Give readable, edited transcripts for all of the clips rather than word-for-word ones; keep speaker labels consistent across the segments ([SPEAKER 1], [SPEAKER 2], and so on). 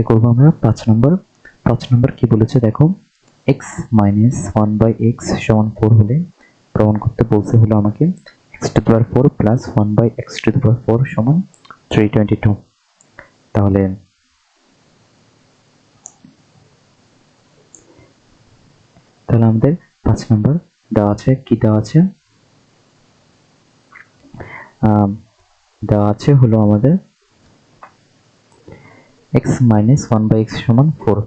[SPEAKER 1] করবো আমরা 5 নম্বর কি বলেছে দেখো, x মাইনাস 1/x সমান 4 হলে প্রমাণ করতে বলছে হলো আমাকে x to the power 4 plus 1/x to the power 4 সমান 322। তাহলে আমাদের 5 নম্বর দেওয়া আছে, কি দেওয়া আছে, দেওয়া আছে হলো আমাদের x মাইনাস 1/x সমান 4,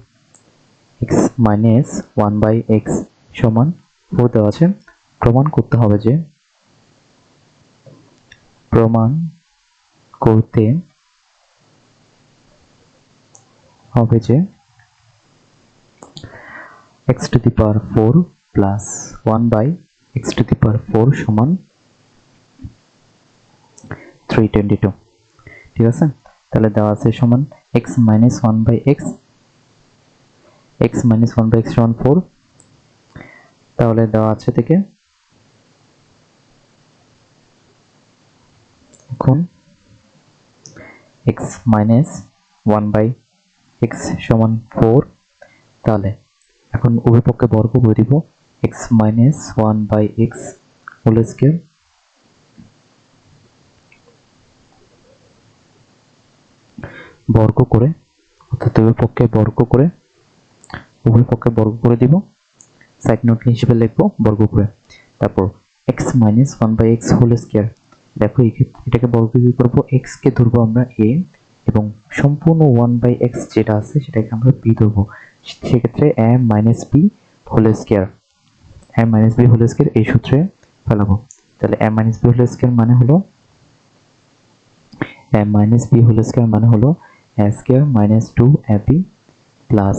[SPEAKER 1] x মাইনাস 1/x সমান 4 দেওয়া আছে। প্রমাণ করতে হবে যে x to the power 4 plus 1/x to the power 4 সমান 322। ঠিক আছে, তাহলে দেওয়া আছে সমান x minus 1/x, x minus 1/x সমান 4। তাহলে দেওয়া আছে থেকে এখন x minus 1/x সমান 4। তাহলে এখন উভয় পক্ষে বর্গ করে দিব, x minus 1/x whole square বর্গ করে, অর্থাৎ উভয় পক্ষে বর্গ করে দিব, সাইড নোট হিসেবে লিখবো বর্গ করে। তারপর x minus 1/x whole square, দেখো এটাকে বর্গ কি করব, x কে ধরবো আমরা a এবং সম্পূর্ণ 1/x যেটা আছে সেটাকে আমরা b ধরবো, সেক্ষেত্রে a minus b whole square, a minus b whole square এই সূত্রে ফেলাবো। তাহলে a minus b whole square মানে হলো a minus b whole square মানে হলো a square minus 2ab plus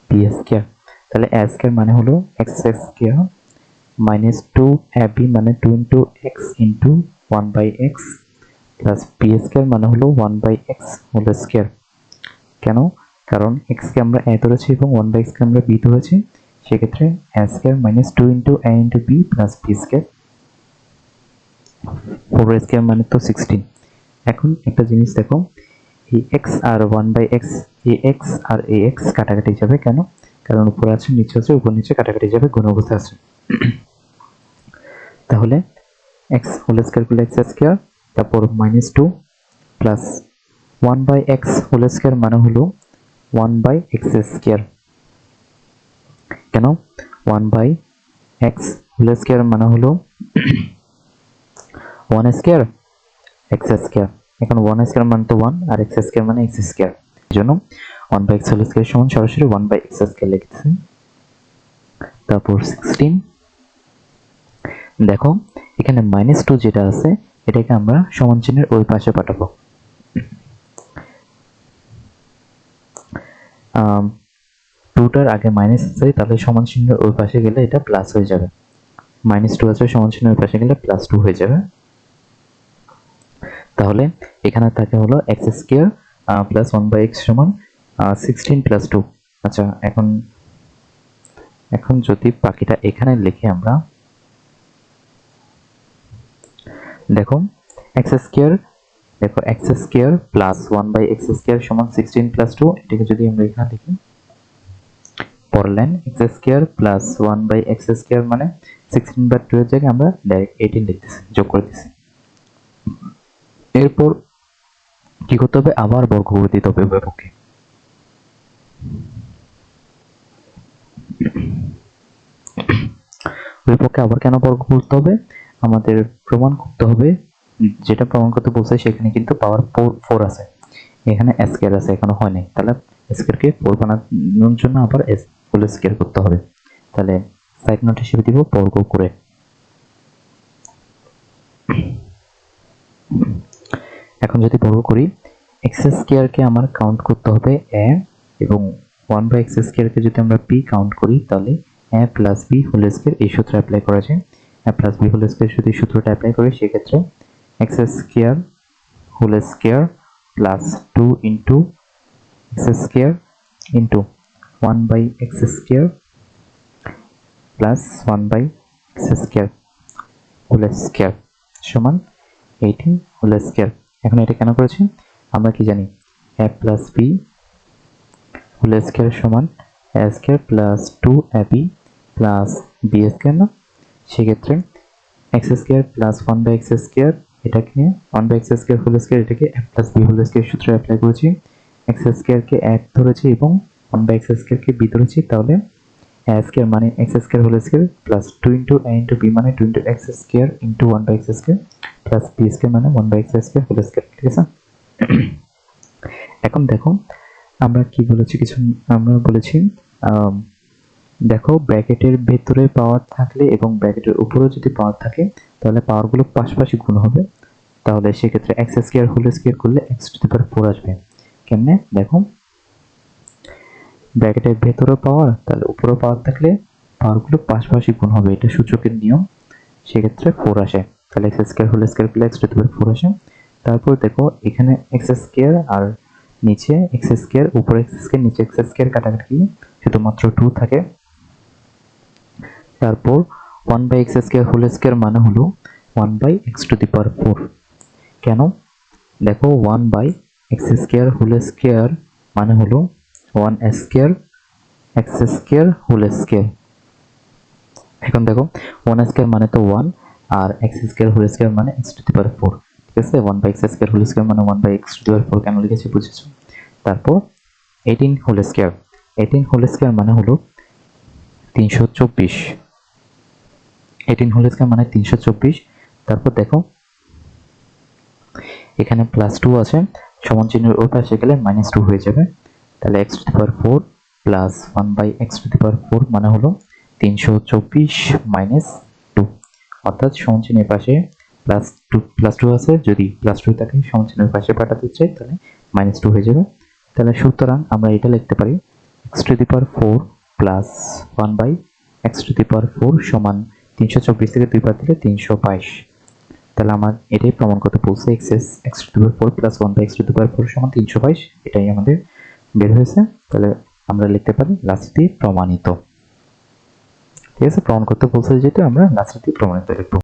[SPEAKER 1] b square. তাহলে a স্কয়ার মানে হলো x স্কয়ার minus 2ab মানে 2 into x into 1/x plus b square মানে হলো 1/x হোল স্কয়ার। কেন? কারণ x কে আমরা a ধরেছি এবং 1/x কে আমরা b ধরেছি, সেক্ষেত্রে a square minus 2 into a into b plus b square, 4 square মানে তো 16। এখন একটা জিনিস দেখো, এই x আর 1/x, এই x আর এই x কাটাকাটি যাবে, কেন? কারণ উপরে আছে নিচে আছে, উপর নিচে কাটাকাটি যাবে, গুণ অবস্থায় আছে। তাহলে x হোল স্কয়ার করলে x স্কয়ার, তারপর -2 প্লাস 1/x হোল স্কয়ার মানে হলো 1/x স্কয়ার। কেন? 1/x হোল স্কয়ার মানে হলো 1 স্কয়ার x স্কয়ার। এখন 1 স্কয়ার মানে তো 1 আর x স্কয়ার মানে x স্কয়ার, এজন্য 1/x হোল স্কয়ার সমান সরাসরি 1/x স্কয়ার লিখতেছি। তারপর 16, দেখো এখানে -2 যেটা আছে এটাকে আমরা সমান চিহ্নের ওই পাশে পাঠাবো। 2টার আগে মাইনাস আছে, তাহলে সমান চিহ্নের ওই পাশে গেলে এটা প্লাস হয়ে যাবে। -2 আছে, সমান চিহ্নের ওই পাশে গেলে +2 হয়ে যাবে। তাহলে এখানে থাকে হলো x স্কয়ার প্লাস 1/x সমান 16 প্লাস 2। আচ্ছা, এখন যদি বাকিটা এখানে লিখি আমরা, দেখো x স্কয়ার, দেখো x square plus 1/x square সমান 16 প্লাস 2, এটাকে যদি আমরা এখানে লিখি, পড়লেন x square plus 1/x square মানে 16/2 এর জায়গায় আমরা ডাইরেক্ট 18 লিখতেছি, যোগ করে দিছি। এরপর কি করতে হবে, আবার বর্গ করে দিতে হবে উভয় পক্ষে। উভয় পক্ষে আবার কেন বর্গ করতে হবে, আমাদের প্রমাণ করতে হবে, যেটা প্রমাণ করতে বলছে সেখানে কিন্তু পাওয়ার 4 আছে, এখানে স্কয়ার আছে, এখনো হয় নাই। তাহলে স্কয়ারকে 4 বানানোর জন্য আবার হোল স্কয়ার করতে হবে। তাহলে সাইড নোট হিসেবে দিব বর্গ করে। এখন যদি বর্গ করি, x স্কয়ার কে আমার কাউন্ট করতে হবে a এবং 1/x স্কয়ার কে যদি আমরা b কাউন্ট করি, তাহলে a plus b whole square এই সূত্র অ্যাপ্লাই করা যায়। a plus b whole square যদি সূত্রটা অ্যাপ্লাই করি, সেক্ষেত্রে x square whole square plus 2 into x square into 1/x square plus 1/x square whole square সমান 18 হোল স্কয়ার। এখন এটা কেন করেছি, আমরা কি জানি, a plus b whole square সমান a square plus 2ab plus b square না, সেক্ষেত্রে x square plus 1/x square এটাকে 1/x স্কয়ার হোল স্কয়ার এটাকে a plus b whole square সূত্রে অ্যাপ্লাই করেছি, x স্কয়ারকে 1 ধরেছি এবং 1/x স্কয়ারকে b ধরেছি, তাহলে a স্কয়ার মানে x square whole square plus 2 into a into b মানে 2 into x square into 1/x square plus b square মানে 1/x স্কয়ার হোল স্কয়ার। ঠিক আছে, এখন দেখো আমরা কি বলেছি, কিছু আমরা বলেছি দেখো ব্র্যাকেটের ভেতরে পাওয়ার থাকলে এবং ব্র্যাকেটের উপরেও যদি পাওয়ার থাকে তাহলে পাওয়ারগুলো পাশাপাশি গুণ হবে, তাহলে সেক্ষেত্রে x স্কয়ার হোল স্কয়ার করলে x টু দি পাওয়ার 4 আসবে। কেমনে দেখো, ব্র্যাকেটের ভেতরে পাওয়ার তাহলে উপরে পাওয়ার থাকলে পাওয়ারগুলো পাশাপাশি গুণ হবে, এটা সূচকের নিয়ম, সেক্ষেত্রে 4 আসে, তাহলে x স্কয়ার হোল স্কয়ার করলে x টু দি পাওয়ার 4 আসে। তারপর দেখো এখানে x স্কয়ার আর নিচে x স্কয়ার, উপরে x স্কয়ার নিচে x স্কয়ার কাটাকাটি শুধুমাত্র 2 থাকে। তারপর 1/x স্কয়ার হোল স্কয়ার মানে হলো 1/x টু দি পাওয়ার 4। কেন দেখো 1/x স্কয়ার হোল স্কয়ার মানে হলো 1 square x square whole square. এখন দেখো 1 স্কয়ার মানে তো 1 আর x স্কয়ার হোল স্কয়ার মানে x টু দি পাওয়ার 4। ঠিক আছে, 1/x স্কয়ার হোল স্কয়ার মানে 1/x টু দি পাওয়ার 4 কেন লিখেছি বুঝেছো। তারপর 18 হোল স্কয়ার, 18 হোল স্কয়ার মানে হলো 324, 18 হোল স্কয়ার মানে 324। তারপর দেখো এখানে প্লাস 2 আছে, সমান চিহ্নের ওই পাশে গেলে -2 হয়ে যাবে, তাহলে x to the power 4 plus 1/x to the power 4 মানে হলো 324 মাইনাস 2, অর্থাৎ সমান চিহ্নের পাশে প্লাস 2 আছে, যদি প্লাস 2 থাকে সমান চিহ্নের পাশে পাঠাতে চাই তাহলে -2 হয়ে যাবে। তাহলে সুতরাং আমরা এটা লিখতে পারি x to the power 4 plus 1/x to the power 4 সমান 324 থেকে 2 বাদ দিলে 322। তাহলে আমার এটাই প্রমাণ করতে বলছে x to the power 4 plus 1/x to the power 4 সমান 322, এটাই আমাদের বের হয়েছে। তাহলে আমরা লিখতে পারি লাস্টে প্রমাণিত। ঠিক আছে, প্রমাণ করতে বলছে যেটা আমরা লাস্টে প্রমাণিত লিখব।